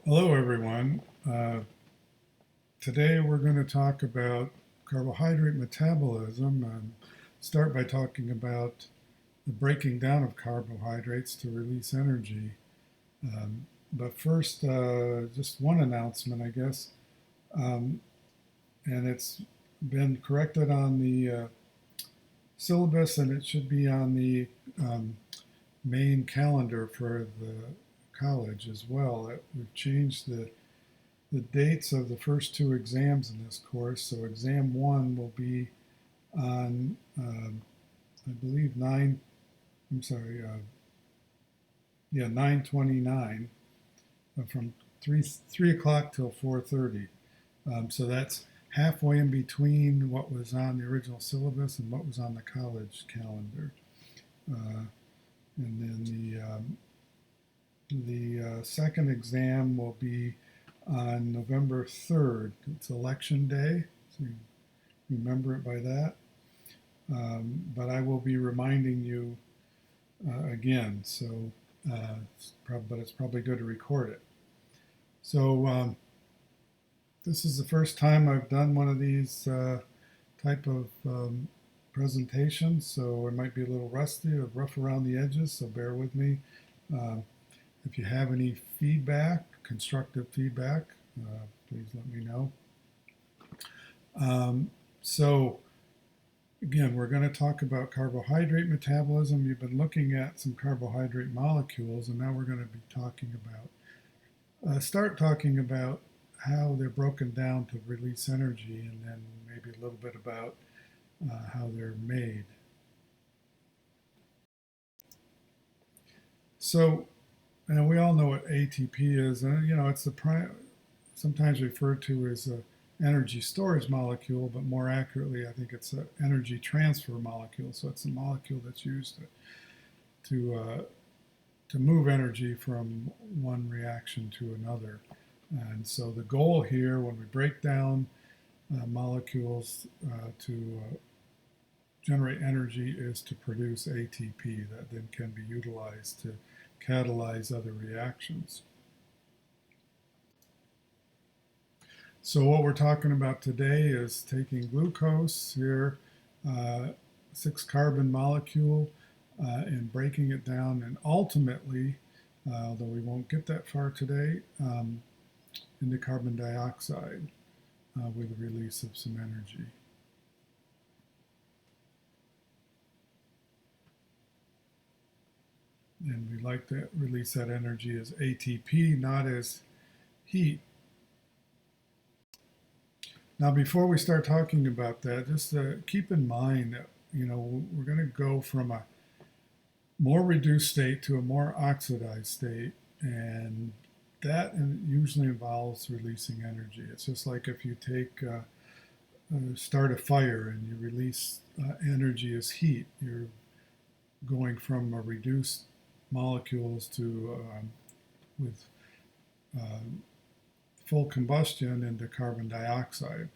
Hello, everyone. Today we're going to talk about carbohydrate metabolism and start by talking about the breaking down of carbohydrates to release energy. But first, just one announcement, I guess, um, and it's been corrected on the syllabus and it should be on the um, main calendar for the college as well. We've changed the dates of the first two exams in this course. So exam one will be on, I believe, I'm sorry, yeah, 9/29 from 3 o'clock till 4:30. So that's halfway in between what was on the original syllabus and what was on the college calendar. Uh, and then the second exam will be on November 3rd. It's election day, so you remember it by that. But I will be reminding you again, so but it's probably good to record it. So this is the first time I've done one of these type of presentations, so it might be a little rusty or rough around the edges, so bear with me. Uh, if you have any feedback, constructive feedback, please let me know. So again, we're going to talk about carbohydrate metabolism. You've been looking at some carbohydrate molecules, and now we're going to be start talking about how they're broken down to release energy, and then maybe a little bit about how they're made. So, and we all know what ATP is, and it's sometimes referred to as a energy storage molecule, but more accurately, I think it's an energy transfer molecule. So it's a molecule that's used to move energy from one reaction to another. And so the goal here, when we break down molecules to generate energy, is to produce ATP that then can be utilized to catalyze other reactions. So what we're talking about today is taking glucose here, 6 carbon molecule, and breaking it down, and ultimately, although we won't get that far today, into carbon dioxide with the release of some energy. And we like to release that energy as ATP, not as heat. Now, before we start talking about that, just keep in mind that we're going to go from a more reduced state to a more oxidized state, and that usually involves releasing energy. It's just like if you start a fire and you release energy as heat, you're going from a reduced molecules to with um, full combustion into carbon dioxide.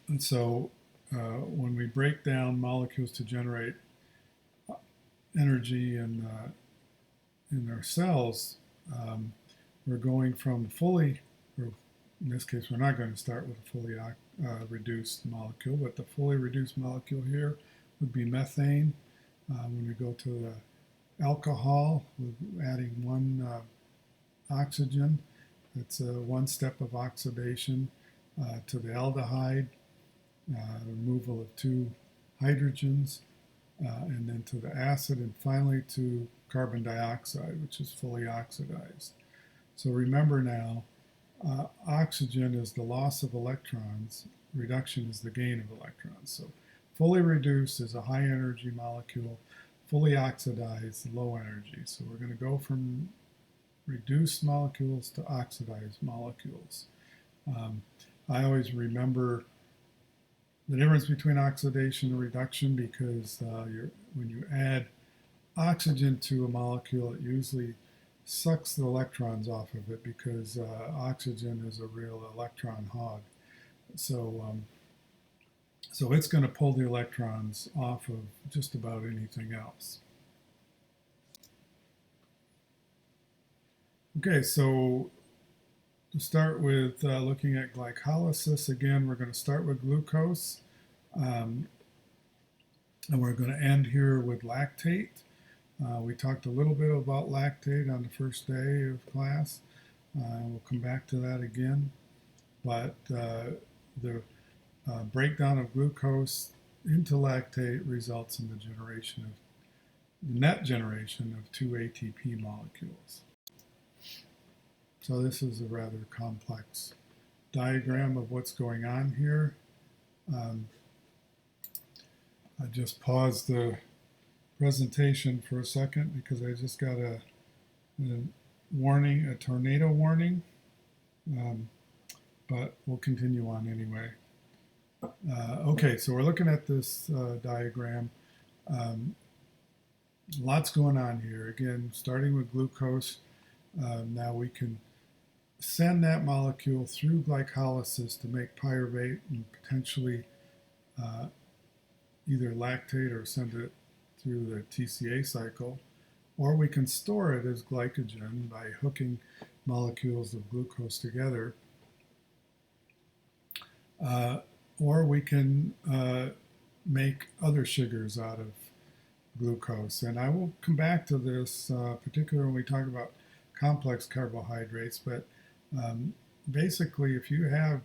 And so when we break down molecules to generate energy in our cells, we're going from or in this case, we're not going to start with a fully reduced molecule, but the fully reduced molecule here would be methane. When we go to the alcohol, we're adding one oxygen. That's one step of oxidation to the aldehyde, removal of 2 hydrogens, and then to the acid, and finally to carbon dioxide, which is fully oxidized. So remember now, oxygen is the loss of electrons, reduction is the gain of electrons. So fully reduced is a high energy molecule, fully oxidized, low energy. So we're going to go from reduced molecules to oxidized molecules. I always remember the difference between oxidation and reduction because when you add oxygen to a molecule, it usually sucks the electrons off of it because oxygen is a real electron hog. So, so it's going to pull the electrons off of just about anything else. Okay, so to start with looking at glycolysis, again, we're going to start with glucose, um, and we're going to end here with lactate. We talked a little bit about lactate on the first day of class. We'll come back to that again, but the breakdown of glucose into lactate results in the net generation of 2 ATP molecules. So this is a rather complex diagram of what's going on here. I just paused the presentation for a second because I just got a warning, a tornado warning, but we'll continue on anyway. Okay, so we're looking at this diagram. Lots going on here. Again, starting with glucose, now we can send that molecule through glycolysis to make pyruvate and potentially either lactate or send it through the TCA cycle, or we can store it as glycogen by hooking molecules of glucose together, or we can make other sugars out of glucose. And I will come back to this, particularly when we talk about complex carbohydrates, but basically if you have,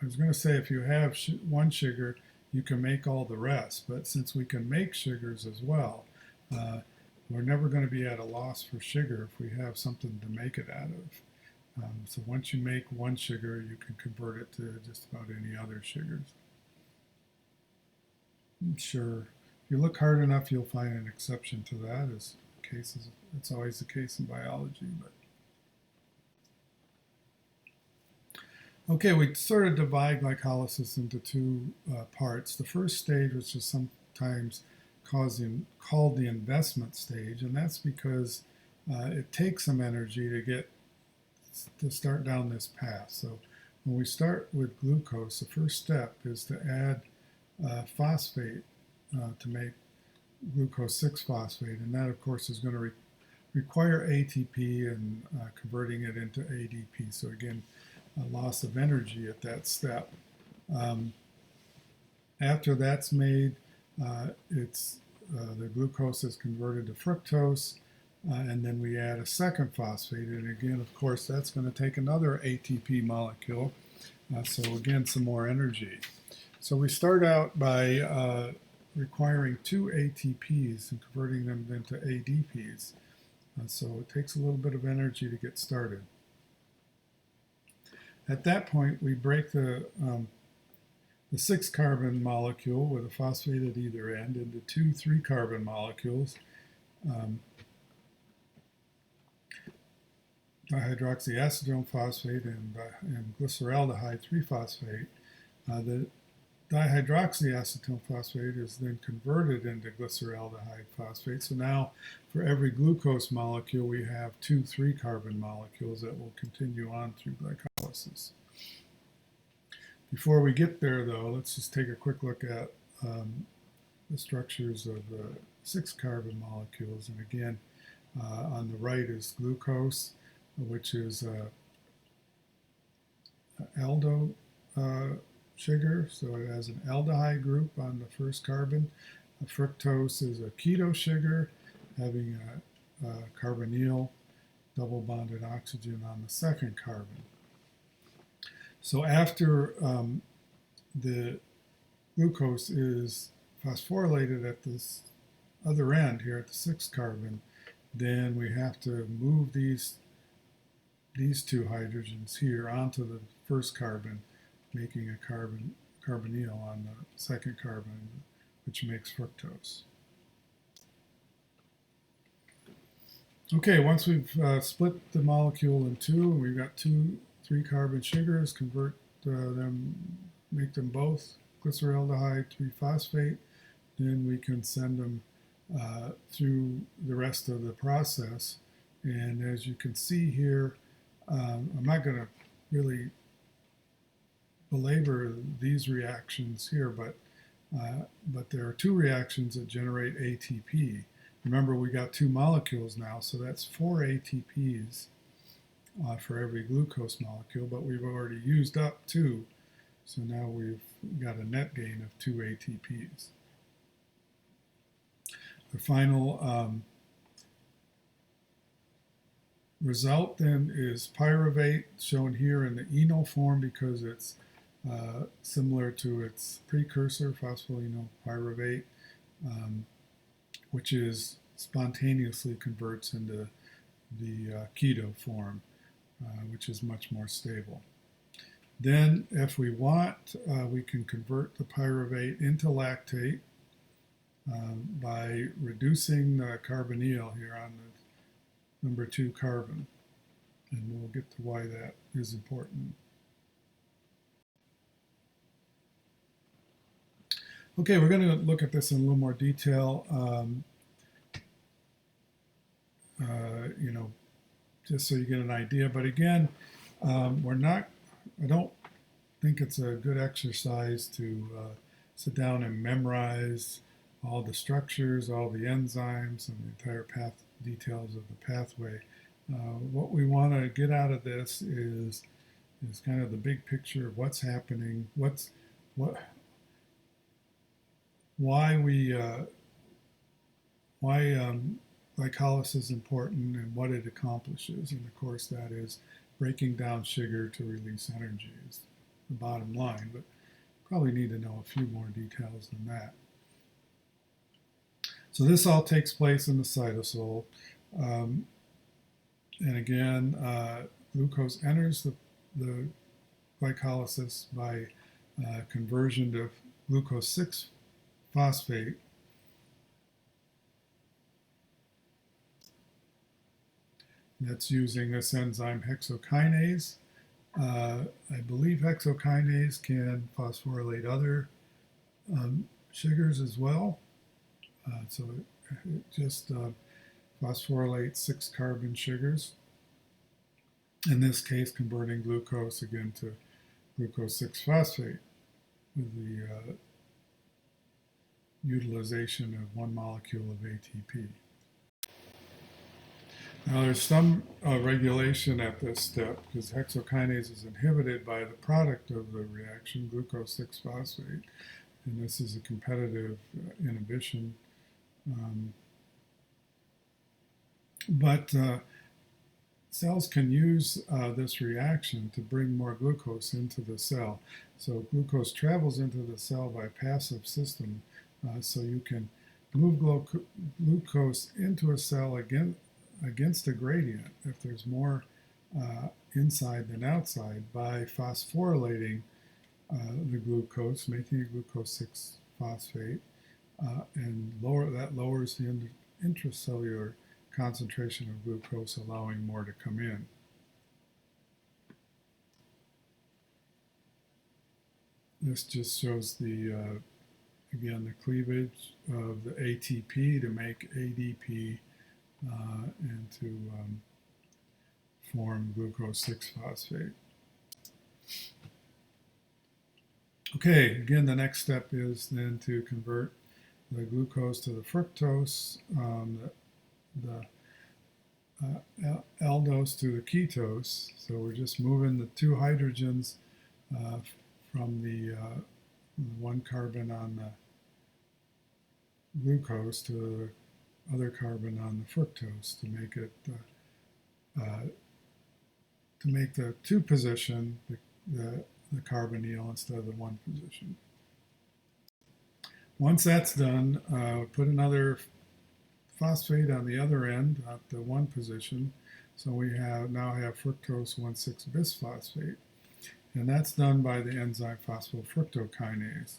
I was going to say if you have one sugar, you can make all the rest, but since we can make sugars as well, we're never going to be at a loss for sugar if we have something to make it out of. So once you make one sugar, you can convert it to just about any other sugars. Sure, if you look hard enough, you'll find an exception to that, as cases, it's always the case in biology. But okay, we sort of divide glycolysis into two parts. The first stage, which is sometimes called the investment stage, and that's because it takes some energy to start down this path. So when we start with glucose, the first step is to add phosphate to make glucose 6-phosphate, and that of course is going to require ATP and converting it into ADP. So again, a loss of energy at that step. After that's made, the glucose is converted to fructose, and then we add a second phosphate, and again, of course, that's going to take another ATP molecule, so again, some more energy. So we start out by requiring 2 ATPs and converting them into ADPs, so it takes a little bit of energy to get started. At that point, we break the 6-carbon molecule with a phosphate at either end into 2 3-carbon molecules, dihydroxyacetone phosphate and glyceraldehyde 3-phosphate. The dihydroxyacetone phosphate is then converted into glyceraldehyde phosphate. So now for every glucose molecule, we have 2 3-carbon molecules that will continue on through glycolysis. Before we get there, though, let's just take a quick look at the structures of the 6-carbon molecules. And again, on the right is glucose, which is aldo sugar, so it has an aldehyde group on the first carbon. Fructose is a keto sugar, having a carbonyl double bonded oxygen on the second carbon. So after the glucose is phosphorylated at this other end here at the 6th carbon, then we have to move these 2 hydrogens here onto the first carbon, making a carbonyl on the second carbon, which makes fructose. Okay, once we've split the molecule in 2, we've got 2 3-carbon sugars, convert them, make them both glyceraldehyde 3-phosphate, then we can send them through the rest of the process. And as you can see here, I'm not going to really belabor these reactions here, but there are 2 reactions that generate ATP. Remember, we got 2 molecules now, so that's 4 ATPs for every glucose molecule, but we've already used up 2, so now we've got a net gain of 2 ATPs. The final result then is pyruvate, shown here in the enol form because it's similar to its precursor, phosphoenolpyruvate, which is spontaneously converts into the keto form, which is much more stable. Then, if we want, we can convert the pyruvate into lactate by reducing the carbonyl here on the number 2 carbon. And we'll get to why that is important. Okay, we're going to look at this in a little more detail. Just so you get an idea. But again, I don't think it's a good exercise to sit down and memorize all the structures, all the enzymes, and the entire details of the pathway. What we want to get out of this is kind of the big picture of what's happening, why glycolysis is important and what it accomplishes. And of course, that is breaking down sugar to release energy is the bottom line, but probably need to know a few more details than that. So this all takes place in the cytosol. And again, glucose enters the glycolysis by conversion to glucose 6-phosphate. That's using this enzyme hexokinase. I believe hexokinase can phosphorylate other sugars as well. So it just phosphorylates 6 carbon sugars. In this case, converting glucose again to glucose 6-phosphate with the utilization of 1 molecule of ATP. Now there's some regulation at this step because hexokinase is inhibited by the product of the reaction, glucose 6-phosphate, and this is a competitive inhibition. But cells can use this reaction to bring more glucose into the cell. So glucose travels into the cell by passive system, so you can move glucose into a cell against a gradient if there's more inside than outside by phosphorylating the glucose, making it glucose 6-phosphate, and that lowers the intracellular concentration of glucose, allowing more to come in. This just shows again, the cleavage of the ATP to make ADP and to form glucose 6-phosphate. Okay, again, the next step is then to convert the glucose to the fructose, the aldose to the ketose. So we're just moving the 2 hydrogens from the 1 carbon on the glucose to the other carbon on the fructose to make it the 2 position the carbonyl instead of the 1 position. Once that's done, put another phosphate on the other end at the 1 position. So we now have fructose 1,6-bisphosphate, and that's done by the enzyme phosphofructokinase.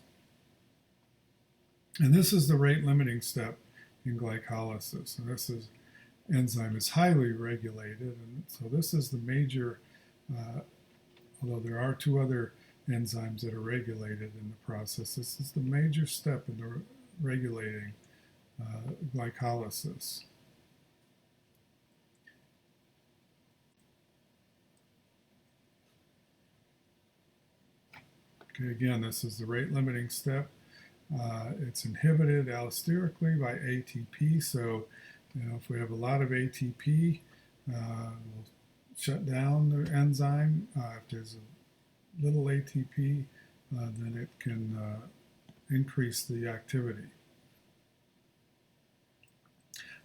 And this is the rate-limiting step in glycolysis. And this enzyme is highly regulated, and so this is the major, although there are 2 other enzymes that are regulated in the process, this is the major step in the regulating glycolysis. Okay, again, this is the rate-limiting step. It's inhibited allosterically by ATP. So, if we have a lot of ATP, we'll shut down the enzyme. If there's a little ATP, then it can increase the activity.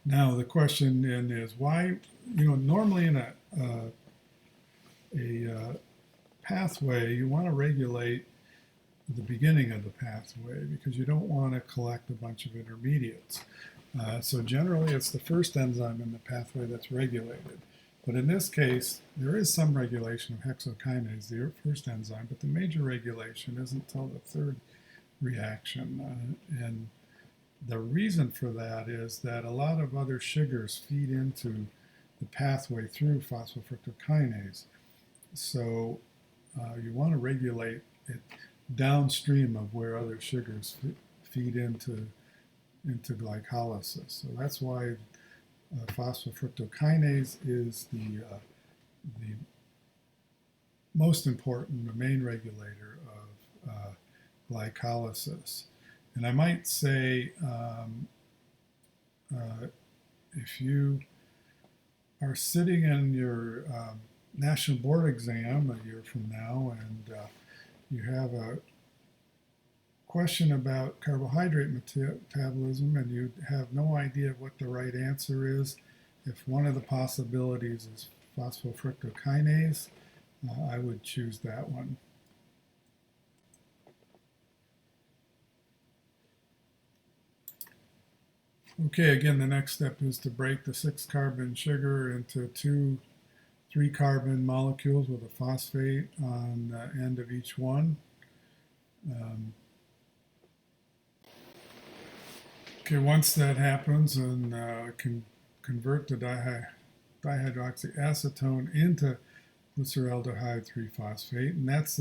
Now the question then is why, normally in a pathway, you want to regulate the beginning of the pathway because you don't want to collect a bunch of intermediates. So generally it's the first enzyme in the pathway that's regulated. But in this case, there is some regulation of hexokinase, the first enzyme, but the major regulation isn't until the third reaction. And the reason for that is that a lot of other sugars feed into the pathway through phosphofructokinase. So you want to regulate it downstream of where other sugars feed into glycolysis. So that's why phosphofructokinase is the most important, the main regulator of glycolysis. And I might say, if you are sitting in your national board exam a year from now and you have a question about carbohydrate metabolism and you have no idea what the right answer is, if one of the possibilities is phosphofructokinase, I would choose that one. Okay, again, the next step is to break the 6-carbon sugar into 2 3-carbon molecules with a phosphate on the end of each one. Okay, once that happens, and can convert the dihydroxyacetone into glyceraldehyde 3-phosphate, and that's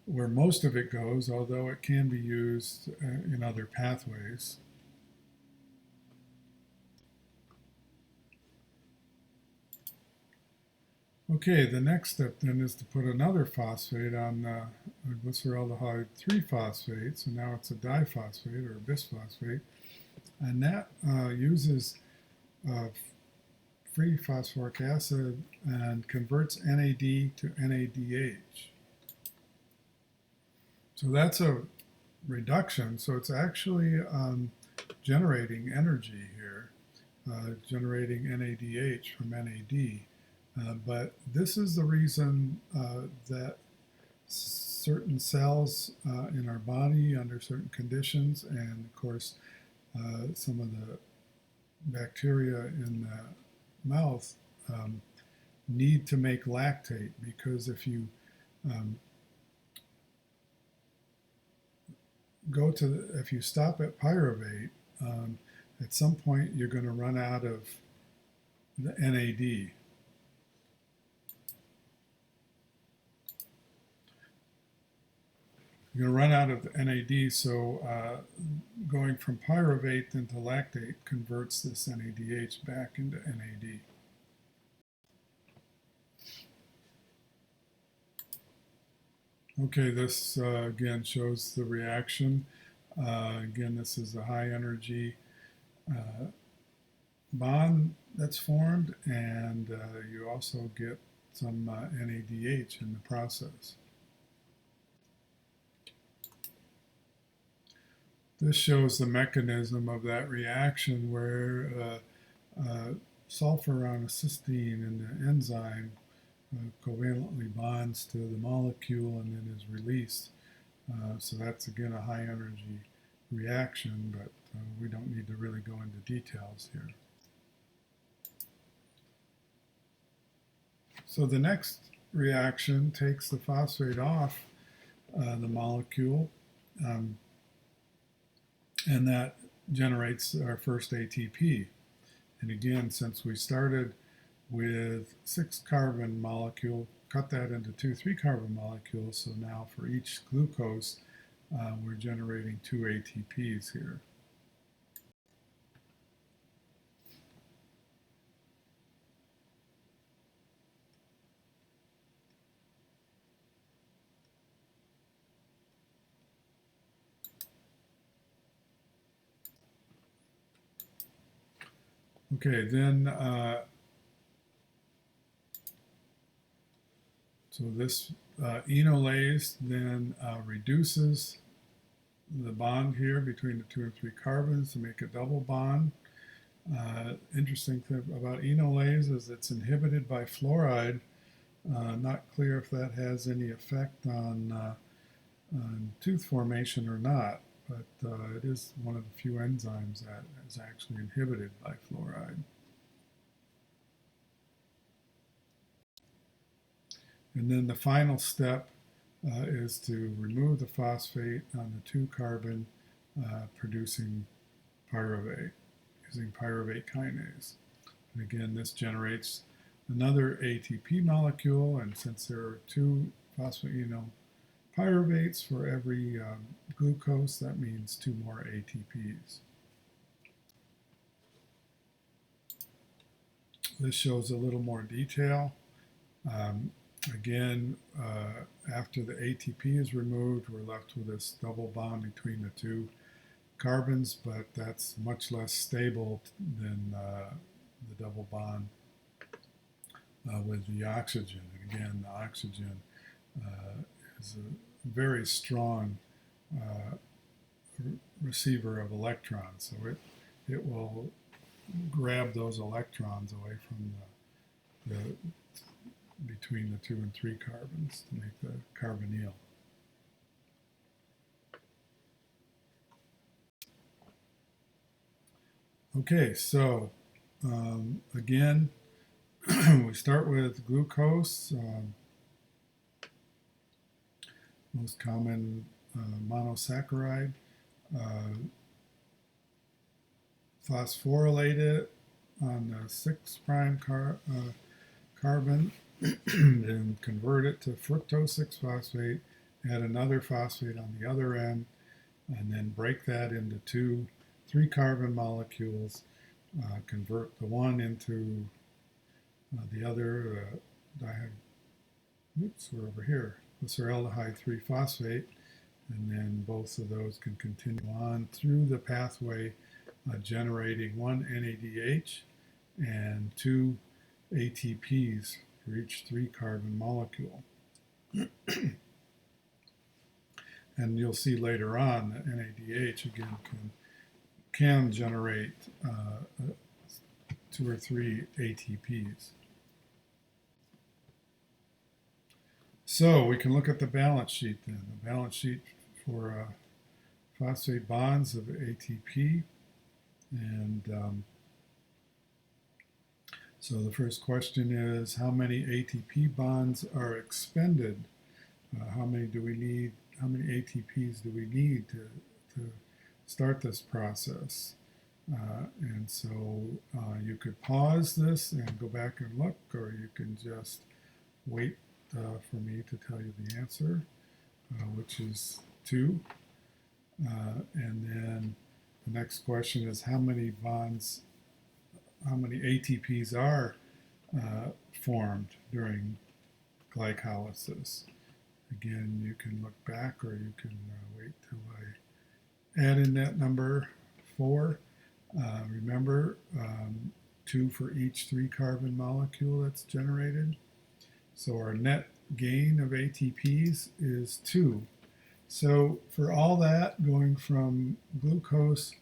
where most of it goes, although it can be used in other pathways. Okay, the next step then is to put another phosphate on glyceraldehyde 3-phosphate, so now it's a diphosphate or a bisphosphate, and that uses free phosphoric acid and converts NAD to NADH. So that's a reduction, so it's actually generating energy here, generating NADH from NAD. But this is the reason that certain cells in our body under certain conditions, and of course some of the bacteria in the mouth need to make lactate, because if you if you stop at pyruvate, at some point you're going to run out of the NAD. You're going to run out of the NAD, so going from pyruvate into lactate converts this NADH back into NAD. Okay, this again shows the reaction. Again, this is a high energy bond that's formed, and you also get some NADH in the process. This shows the mechanism of that reaction where sulfur on a cysteine in the enzyme covalently bonds to the molecule and then is released. So that's again a high energy reaction, but we don't need to really go into details here. So the next reaction takes the phosphate off the molecule, and that generates our first ATP. And again, since we started with 6-carbon molecule, cut that into 2 3-carbon molecules, so now for each glucose we're generating 2 ATPs here. Okay, then so this enolase then reduces the bond here between the 2 and 3 carbons to make a double bond. Interesting thing about enolase is it's inhibited by fluoride. Not clear if that has any effect on tooth formation or not, but it is one of the few enzymes that is actually inhibited by fluoride. And then the final step is to remove the phosphate on the 2 carbon, producing pyruvate using pyruvate kinase. And again, this generates another ATP molecule, and since there are 2 phosphoenolpyruvates for every glucose, that means 2 more ATPs. This shows a little more detail. Again, after the ATP is removed, we're left with this double bond between the 2 carbons, but that's much less stable than the double bond with the oxygen. And again, the oxygen is a very strong receiver of electrons, so it will grab those electrons away from the between the 2 and 3 carbons to make the carbonyl. Okay, so again, we start with glucose, most common monosaccharide. Phosphorylate it on the 6' carbon and convert it to fructose 6-phosphate, add another phosphate on the other end, and then break that into 2 3-carbon molecules, convert the one into the other, we're over here, glyceraldehyde 3-phosphate, and then both of those can continue on through the pathway, generating 1 NADH and 2 ATPs for each 3-carbon molecule. And you'll see later on that NADH again can generate 2 or 3 ATPs. So we can look at the balance sheet then. The balance sheet for phosphate bonds of ATP. And so the first question is, how many ATP bonds are expended? How many do we need? How many ATPs do we need to start this process? And so you could pause this and go back and look, or you can just wait for me to tell you the answer, which is 2. And then the next question is, how many bonds, how many ATPs are formed during glycolysis? Again, you can look back, or you can wait till I add in that number 4. Remember, 2 for each 3-carbon molecule that's generated. So our net gain of ATPs is 2. So for all that, going from glucose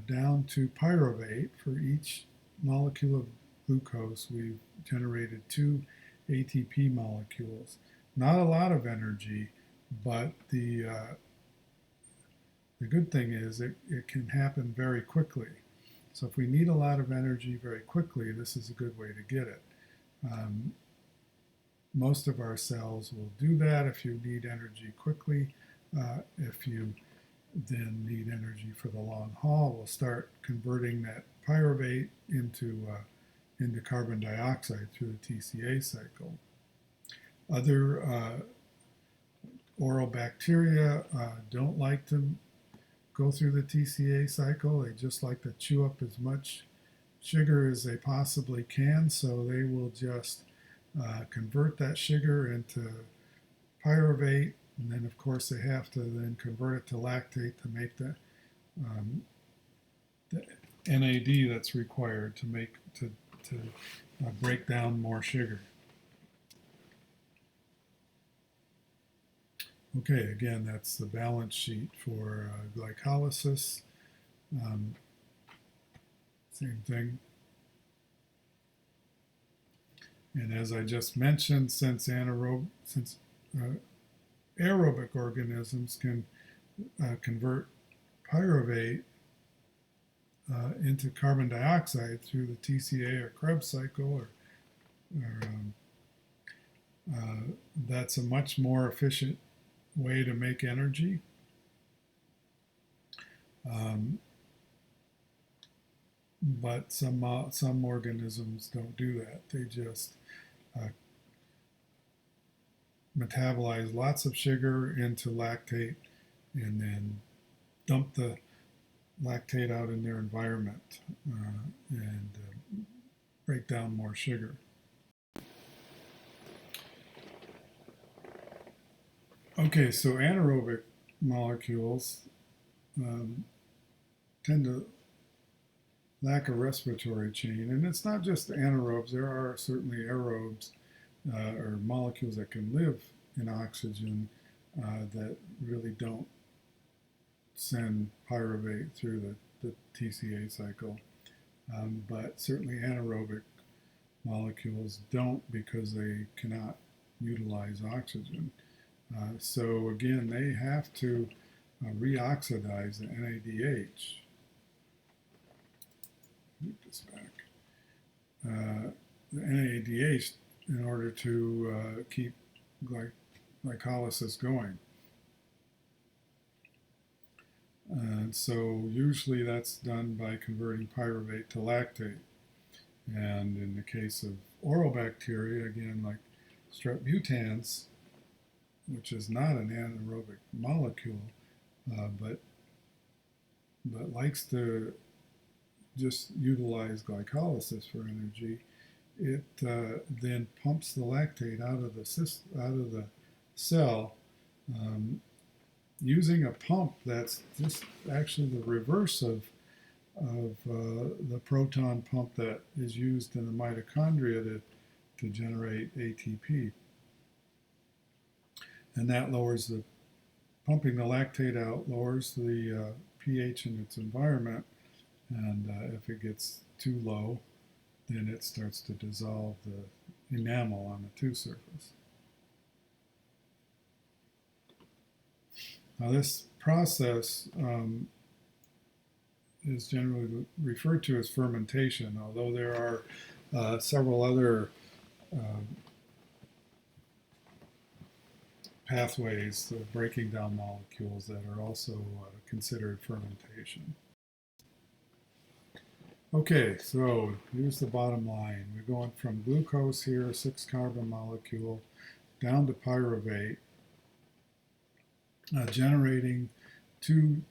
down to pyruvate, for each molecule of glucose, we've generated 2 ATP molecules. Not a lot of energy, but the good thing is it can happen very quickly. So if we need a lot of energy very quickly, this is a good way to get it. Most of our cells will do that if you need energy quickly. If you then need energy for the long haul, we'll start converting that pyruvate into carbon dioxide through the TCA cycle. Other oral bacteria don't like to go through the TCA cycle. They just like to chew up as much sugar as they possibly can, so they will just convert that sugar into pyruvate, and then of course they have to then convert it to lactate to make the NAD that's required to break down more sugar. Okay, again, that's the balance sheet for glycolysis. Same thing. And as I just mentioned, since aerobic organisms can convert pyruvate into carbon dioxide through the TCA or Krebs cycle, or that's a much more efficient way to make energy. But some organisms don't do that. They just metabolize lots of sugar into lactate and then dump the lactate out in their environment and break down more sugar. Okay, so anaerobic molecules tend to lack a respiratory chain, and it's not just anaerobes. There are certainly aerobes or molecules that can live in oxygen that really don't send pyruvate through the TCA cycle, but certainly anaerobic molecules don't, because they cannot utilize oxygen. So again, they have to reoxidize the NADH. Move this back. The NADH in order to keep glycolysis going. And so usually that's done by converting pyruvate to lactate. And in the case of oral bacteria, again, like strep mutans, which is not an anaerobic molecule, but likes to just utilize glycolysis for energy, it then pumps the lactate out of the cell using a pump that's just actually the reverse of the proton pump that is used in the mitochondria to generate ATP. And that lowers pumping the lactate out lowers the pH in its environment, and if it gets too low, then it starts to dissolve the enamel on the tooth surface. Now this process is generally referred to as fermentation, although there are several other pathways of breaking down molecules that are also considered fermentation. Okay, so here's the bottom line. We're going from glucose here, a 6-carbon molecule, down to pyruvate, generating 2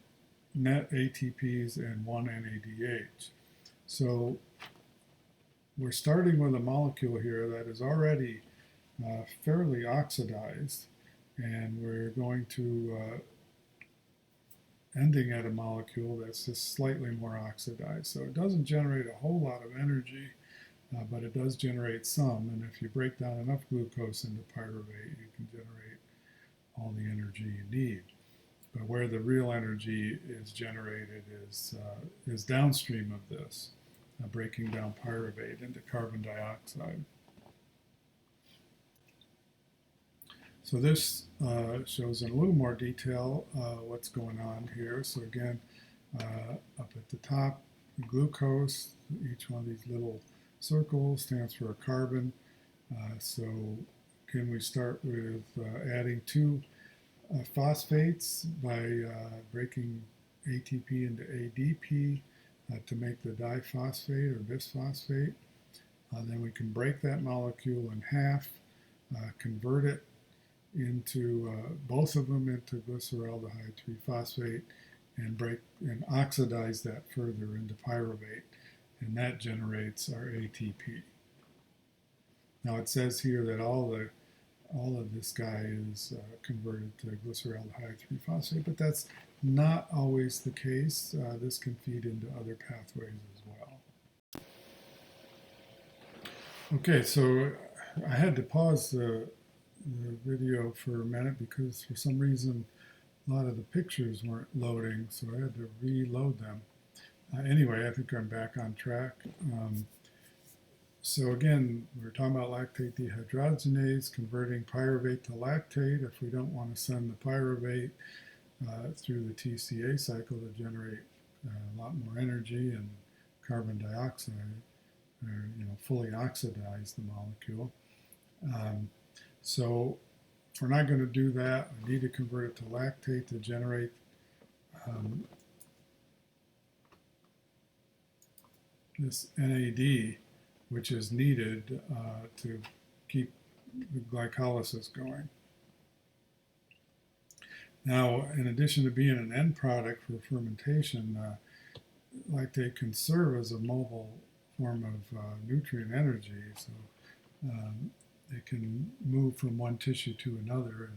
net ATPs and 1 NADH. So we're starting with a molecule here that is already fairly oxidized, and we're going to ending at a molecule that's just slightly more oxidized. So it doesn't generate a whole lot of energy, but it does generate some, and if you break down enough glucose into pyruvate, you can generate all the energy you need. But where the real energy is generated is downstream of this, breaking down pyruvate into carbon dioxide. So this shows in a little more detail what's going on here. So again, up at the top, glucose, each one of these little circles stands for a carbon. So can we start with adding 2 phosphates by breaking ATP into ADP to make the diphosphate or bisphosphate. Then we can break that molecule in half, convert it into both of them into glyceraldehyde 3-phosphate, and oxidize that further into pyruvate, and that generates our ATP. Now it says here that all of this guy is converted to glyceraldehyde 3-phosphate, but that's not always the case. This can feed into other pathways as well. Okay, so I had to pause the video for a minute because for some reason a lot of the pictures weren't loading, so I had to reload them. Anyway, I think I'm back on track. So again, we're talking about lactate dehydrogenase, converting pyruvate to lactate. If we don't want to send the pyruvate through the TCA cycle to generate a lot more energy and carbon dioxide, or fully oxidize the molecule. So if we're not going to do that, we need to convert it to lactate to generate this NAD, which is needed to keep the glycolysis going. Now, in addition to being an end product for fermentation, lactate can serve as a mobile form of nutrient energy. So it can move from one tissue to another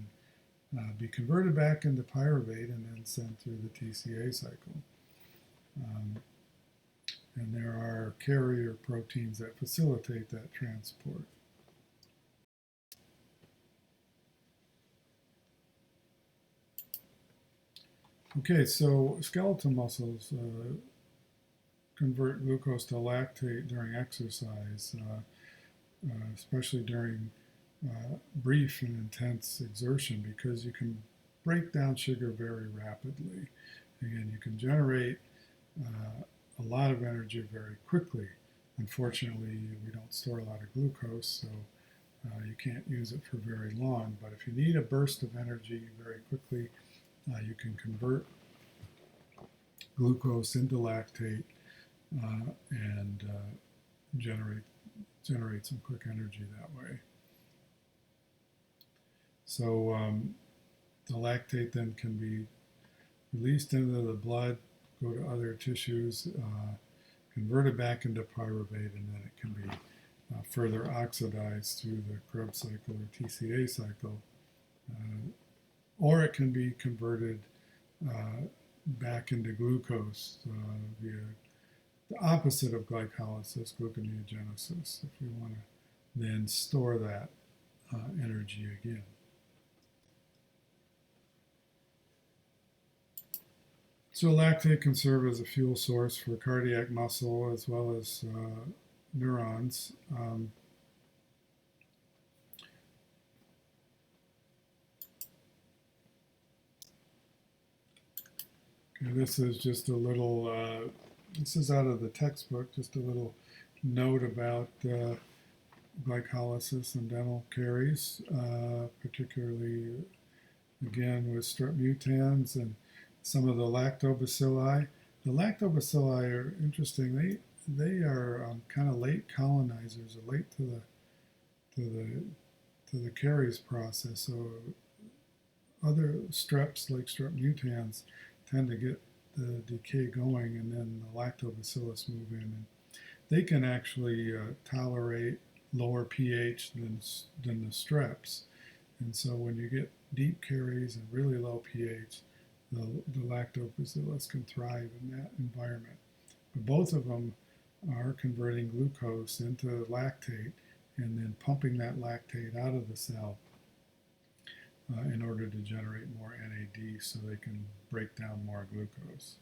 and be converted back into pyruvate and then sent through the TCA cycle. And there are carrier proteins that facilitate that transport. Okay, so skeletal muscles convert glucose to lactate during exercise, especially during brief and intense exertion, because you can break down sugar very rapidly. Again, you can generate a lot of energy very quickly. Unfortunately, we don't store a lot of glucose, so you can't use it for very long. But if you need a burst of energy very quickly, you can convert glucose into lactate and generate some quick energy that way. So the lactate then can be released into the blood, go to other tissues, converted back into pyruvate, and then it can be further oxidized through the Krebs cycle or TCA cycle. Or it can be converted back into glucose via the opposite of glycolysis, gluconeogenesis, if we want to then store that energy again. So lactate can serve as a fuel source for cardiac muscle as well as neurons. Okay, this is just a little, this is out of the textbook, just a little note about glycolysis and dental caries, particularly, again, with strep mutans and some of the lactobacilli. The lactobacilli are interesting. They are kind of late colonizers, or late to the caries process. So other streps, like strep mutans, tend to get the decay going, and then the lactobacillus move in, and they can actually tolerate lower pH than the streps. And so when you get deep caries and really low pH, the lactobacillus can thrive in that environment. But both of them are converting glucose into lactate and then pumping that lactate out of the cell in order to generate more NAD so they can break down more glucose.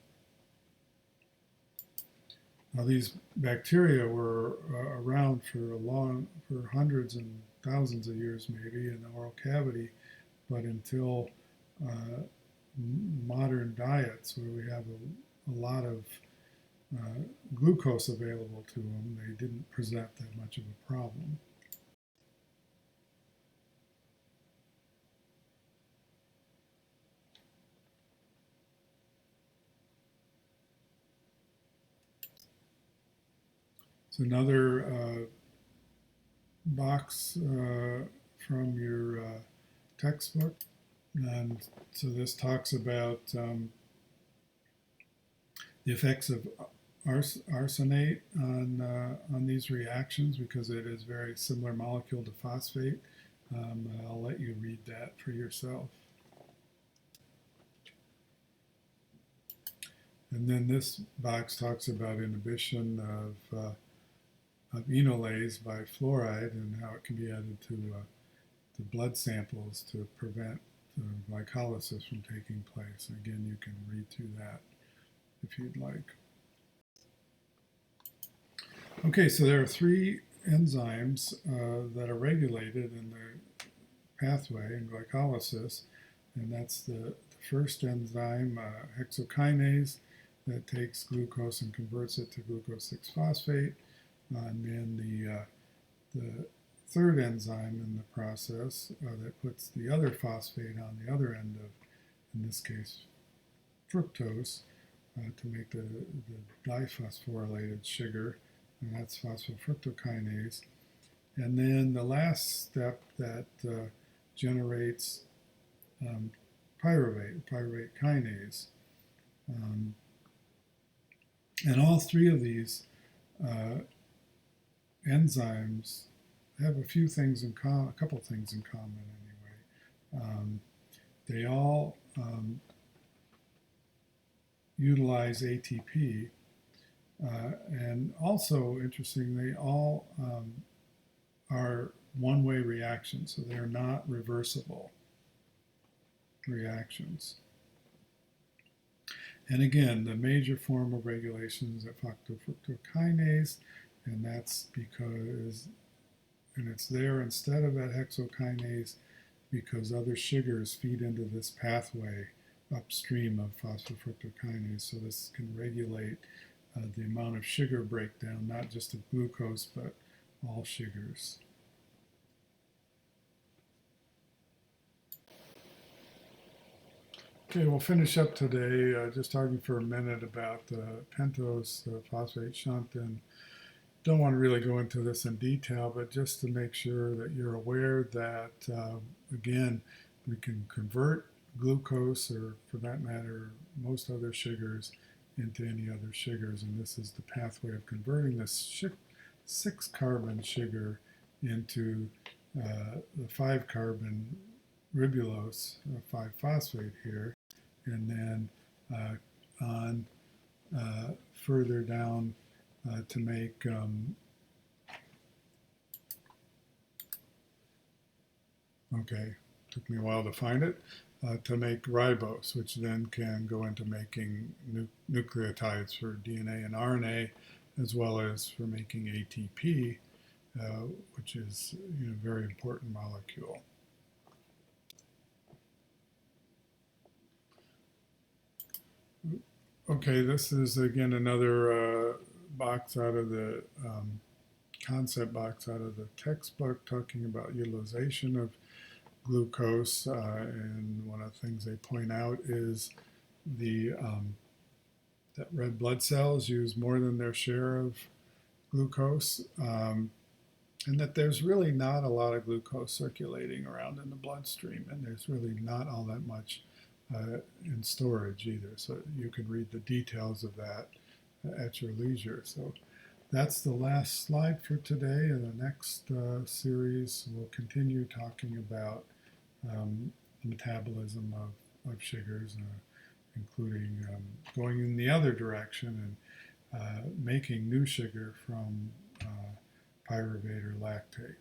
Now these bacteria were around for hundreds and thousands of years maybe in the oral cavity, but until modern diets where we have a lot of glucose available to them, they didn't present that much of a problem. So another box from your textbook. And so this talks about the effects of arsenate on these reactions, because it is a very similar molecule to phosphate. I'll let you read that for yourself. And then this box talks about inhibition of enolase by fluoride and how it can be added to blood samples to prevent glycolysis from taking place. Again, you can read through that if you'd like. Okay, so there are three enzymes that are regulated in the pathway in glycolysis, and that's the first enzyme, hexokinase, that takes glucose and converts it to glucose 6-phosphate, and then the third enzyme in the process that puts the other phosphate on the other end of, in this case, fructose, to make the diphosphorylated sugar, and that's phosphofructokinase. And then the last step that generates pyruvate kinase. And all three of these enzymes have a few things in common, a couple things in common anyway. They all utilize ATP, and also interesting, they all are one-way reactions, so they're not reversible reactions. And again, the major form of regulation is at phosphofructokinase, and that's because, and it's there instead of at hexokinase because other sugars feed into this pathway upstream of phosphofructokinase, so this can regulate the amount of sugar breakdown, not just of glucose, but all sugars. Okay, we'll finish up today just talking for a minute about the pentose, the phosphate shunt, and don't want to really go into this in detail, but just to make sure that you're aware that, again, we can convert glucose, or for that matter, most other sugars, into any other sugars, and this is the pathway of converting this 6-carbon sugar into the 5-carbon ribulose, 5-phosphate here, and then on further down to make okay, took me a while to find it, to make ribose, which then can go into making nucleotides for DNA and RNA, as well as for making ATP, which is a very important molecule. Okay, this is again another box out of the concept box out of the textbook talking about utilization of glucose, and one of the things they point out is that red blood cells use more than their share of glucose, and that there's really not a lot of glucose circulating around in the bloodstream, and there's really not all that much in storage either. So you can read the details of that at your leisure. So that's the last slide for today. In the next series, we'll continue talking about the metabolism of sugars, including going in the other direction and making new sugar from pyruvate or lactate.